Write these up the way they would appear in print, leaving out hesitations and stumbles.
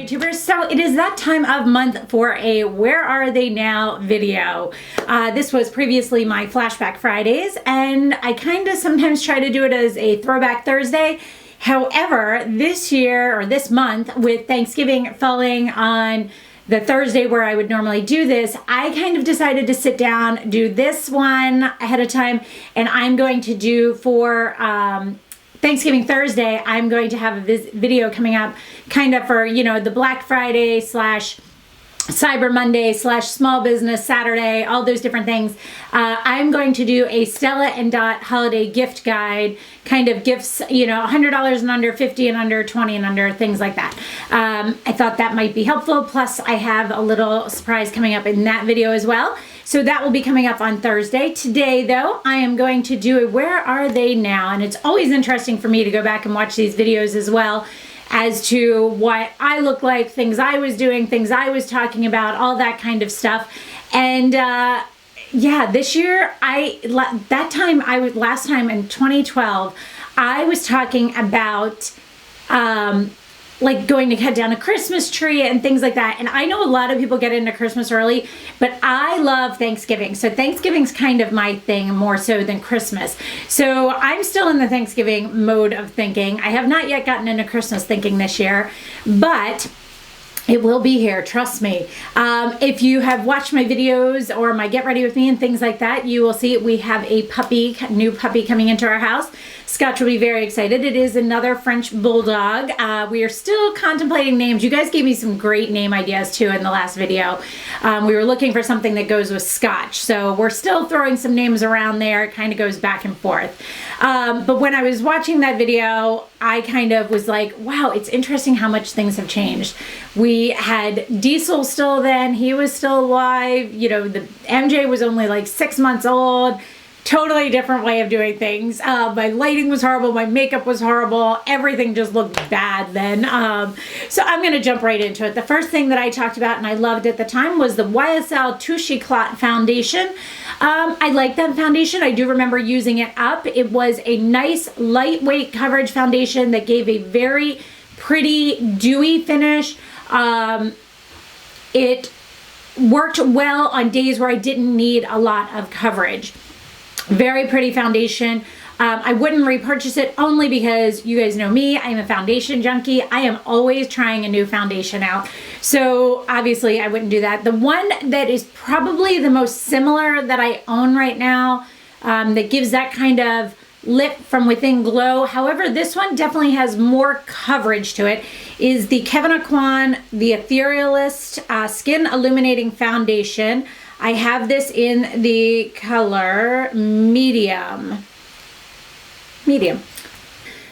YouTubers, so it is that time of month for a Where Are They Now video. This was previously my Flashback Fridays, and I kind of sometimes try to do it as a Throwback Thursday. However, this year or this month, with Thanksgiving falling on the Thursday where I would normally do this, I kind of decided to sit down, do this one ahead of time, and I'm going to do for Thanksgiving Thursday, I'm going to have a video coming up kind of for, you know, the Black Friday slash Cyber Monday slash Small Business Saturday, all those different things. I'm going to do a Stella and Dot holiday gift guide, kind of gifts, you know, $100 and under, 50 and under, 20 and under, things like that. I thought that might be helpful. Plus I have a little surprise coming up in that video as well. So that will be coming up on Thursday. Today though, I am going to do a Where Are They Now? And it's always interesting for me to go back and watch these videos as well, as to what I look like, things I was doing, things I was talking about, all that kind of stuff. And yeah, this year, last time in 2012, I was talking about like going to cut down a Christmas tree and things like that. And I know a lot of people get into Christmas early, but I love Thanksgiving. So Thanksgiving's kind of my thing more so than Christmas. So I'm still in the Thanksgiving mode of thinking. I have not yet gotten into Christmas thinking this year, but it will be here, trust me. If you have watched my videos or my Get Ready With Me and things like that, you will see we have a new puppy coming into our house. Scotch will be very excited. It is another French Bulldog. We are still contemplating names. You guys gave me some great name ideas too in the last video. We were looking for something that goes with Scotch. So we're still throwing some names around there. It kind of goes back and forth. But when I was watching that video, I kind of was like, wow, it's interesting how much things have changed. We had Diesel still then. He was still alive. You know, the MJ was only like 6 months old. Totally different way of doing things. My lighting was horrible. My makeup was horrible. Everything just looked bad then. So I'm going to jump right into it. The first thing that I talked about and I loved at the time was the YSL Touche Clot Foundation. I like that foundation. I do remember using it up. It was a nice lightweight coverage foundation that gave a very pretty dewy finish. It worked well on days where I didn't need a lot of coverage. Very pretty foundation. I wouldn't repurchase it only because you guys know me. I am a foundation junkie. I am always trying a new foundation out. So obviously I wouldn't do that. The one that is probably the most similar that I own right now, that gives that kind of lit from within glow. However, this one definitely has more coverage to it, is the Kevin Aucoin, the Etherealist Skin Illuminating Foundation. I have this in the color medium.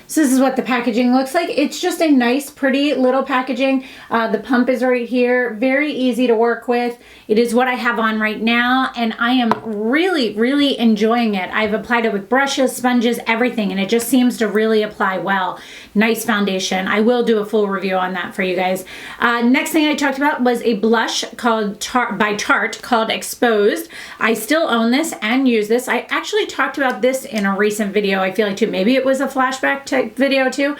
So this is what the packaging looks like. It's just a nice, pretty little packaging. The pump is right here. Very easy to work with. It is what I have on right now, and I am really, really enjoying it. I've applied it with brushes, sponges, everything, and it just seems to really apply well. Nice foundation. I will do a full review on that for you guys. Next thing I talked about was a blush called by Tarte called Exposed. I still own this and use this. I actually talked about this in a recent video, I feel like too. Maybe it was a Flashback type video too.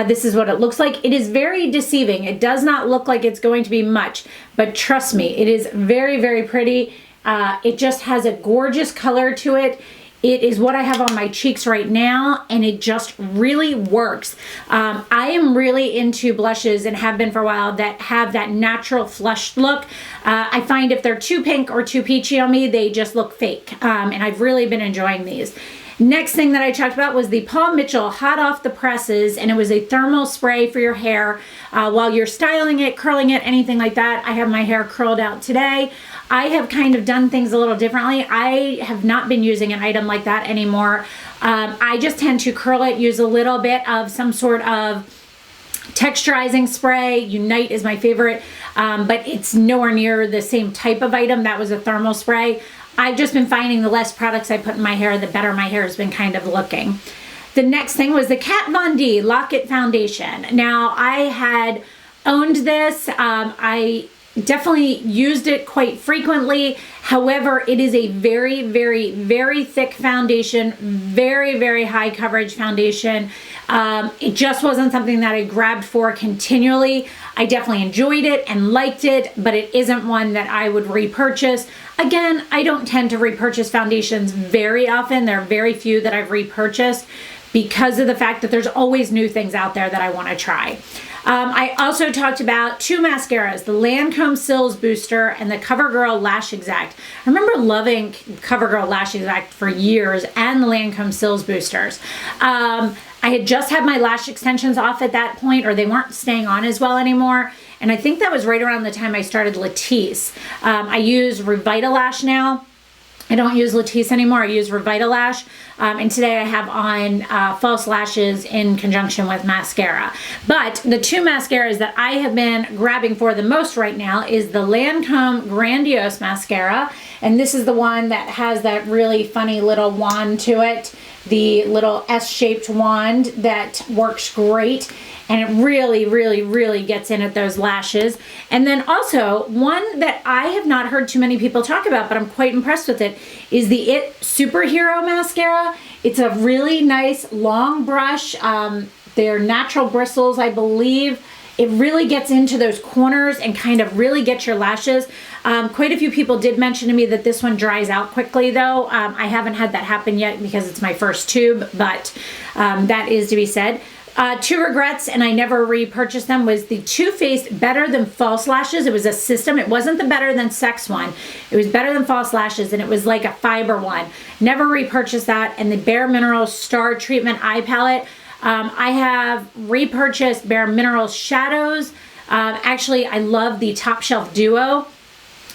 This is what it looks like. It is very deceiving. It does not look like it's going to be much, but trust me, it is very, very pretty. It just has a gorgeous color to it. It is what I have on my cheeks right now, and it just really works. I am really into blushes, and have been for a while, that have that natural flushed look. I find if they're too pink or too peachy on me, they just look fake, and I've really been enjoying these. Next thing that I talked about was the Paul Mitchell Hot Off the Presses, and it was a thermal spray for your hair. While you're styling it, curling it, anything like that. I have my hair curled out today. I have kind of done things a little differently. I have not been using an item like that anymore. I just tend to curl it, use a little bit of some sort of texturizing spray. Unite is my favorite, but it's nowhere near the same type of item. That was a thermal spray. I've just been finding the less products I put in my hair, the better my hair has been kind of looking. The next thing was the Kat Von D Lock-It Foundation. Now, I had owned this. I definitely used it quite frequently. However, it is a very, very, very thick foundation, very, very high coverage foundation. It just wasn't something that I grabbed for continually. I definitely enjoyed it and liked it, but it isn't one that I would repurchase. Again, I don't tend to repurchase foundations very often. There are very few that I've repurchased because of the fact that there's always new things out there that I want to try. I also talked about two mascaras, the Lancome Sills Booster and the CoverGirl Lash Exact. I remember loving CoverGirl Lash Exact for years and the Lancome Sills Boosters. I had just had my lash extensions off at that point, or they weren't staying on as well anymore. And I think that was right around the time I started LisaSz09. I use Revitalash now. I don't use LisaSz09 anymore. I use Revitalash. And today I have on false lashes in conjunction with mascara. But the two mascaras that I have been grabbing for the most right now is the Lancome Grandiose Mascara. And this is the one that has that really funny little wand to it. The little S-shaped wand that works great. And it really, really, really gets in at those lashes. And then also, one that I have not heard too many people talk about, but I'm quite impressed with it, is the IT Superhero Mascara. It's a really nice long brush. They're natural bristles, I believe. It really gets into those corners and kind of really gets your lashes. Quite a few people did mention to me that this one dries out quickly, though. I haven't had that happen yet because it's my first tube, but that is to be said. Two regrets, and I never repurchased them, was the Too Faced Better Than False Lashes. It was a system. It wasn't the Better Than Sex one. It was Better Than False Lashes, and it was like a fiber one. Never repurchased that. And the Bare Minerals Star Treatment Eye Palette. I have repurchased Bare Minerals Shadows. Actually, I love the Top Shelf Duo.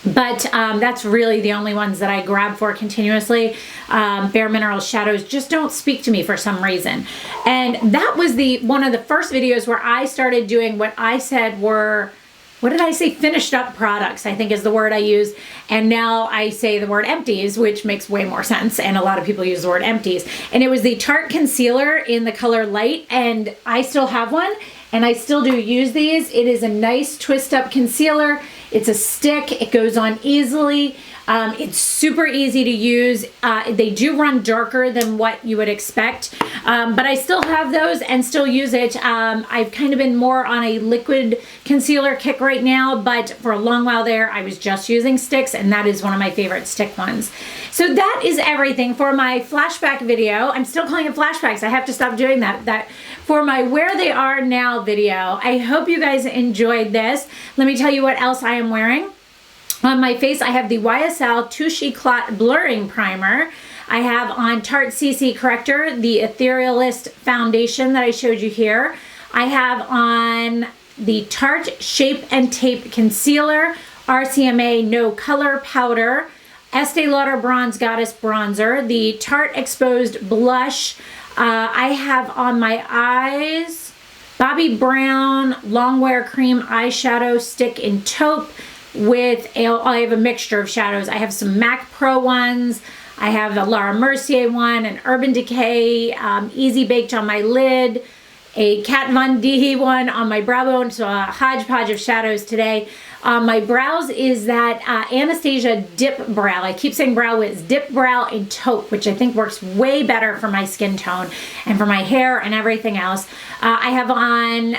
But that's really the only ones that I grab for continuously. Bare Minerals Shadows just don't speak to me for some reason. And that was one of the first videos where I started doing what I said were, what did I say? Finished up products, I think is the word I use. And now I say the word empties, which makes way more sense. And a lot of people use the word empties. And it was the Tarte Concealer in the color Light. And I still have one. And I still do use these. It is a nice twist up concealer. It's a stick. It goes on easily. It's super easy to use. They do run darker than what you would expect, but I still have those and still use it. I've kind of been more on a liquid concealer kick right now, but for a long while there, I was just using sticks, and that is one of my favorite stick ones. So that is everything for my flashback video. I'm still calling it flashbacks. I have to stop doing that. For my Where They Are Now video. I hope you guys enjoyed this. Let me tell you what else I am wearing. On my face, I have the YSL Touche Clot Blurring Primer. I have on Tarte CC Corrector, the Etherealist Foundation that I showed you here. I have on the Tarte Shape and Tape Concealer, RCMA No Color Powder, Estee Lauder Bronze Goddess Bronzer, the Tarte Exposed Blush. I have on my eyes Bobbi Brown Longwear Cream Eyeshadow Stick in Taupe with I have a mixture of shadows. I have some MAC Pro ones. I have a Laura Mercier one, an Urban Decay Easy Baked on my lid, a Kat Von D one on my brow bone, so a hodgepodge of shadows today. My brows is that Anastasia Dip Brow. I keep saying Brow Wiz. Dip Brow in Taupe, which I think works way better for my skin tone and for my hair and everything else. I have on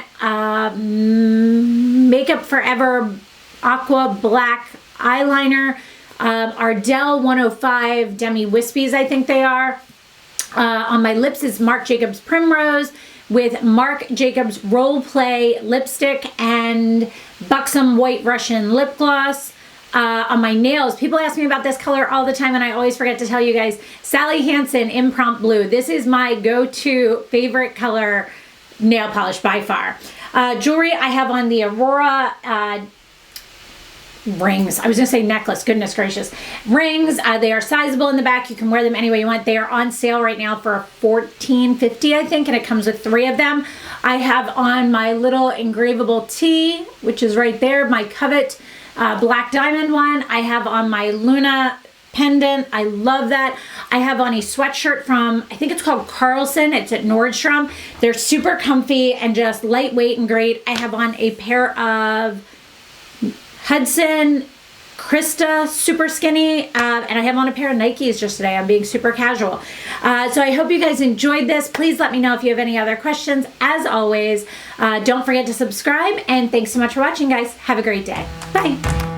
Makeup Forever Aqua Black Eyeliner, Ardell 105 Demi Wispies, I think they are. On my lips is Marc Jacobs Primrose with Marc Jacobs Role Play Lipstick and Buxom White Russian Lip Gloss. On my nails, people ask me about this color all the time and I always forget to tell you guys. Sally Hansen Imprompt Blue. This is my go-to favorite color nail polish by far. Jewelry, I have on the Aurora rings. I was going to say necklace. Goodness gracious. Rings. They are sizable in the back. You can wear them any way you want. They are on sale right now for $14.50, I think, and it comes with 3 of them. I have on my little engravable T, which is right there, my Covet Black Diamond one. I have on my Luna pendant. I love that. I have on a sweatshirt from, I think it's called Carlson. It's at Nordstrom. They're super comfy and just lightweight and great. I have on a pair of Hudson, Krista, super skinny, and I have on a pair of Nikes just today. I'm being super casual. So I hope you guys enjoyed this. Please let me know if you have any other questions. As always, don't forget to subscribe, and thanks so much for watching, guys. Have a great day. Bye.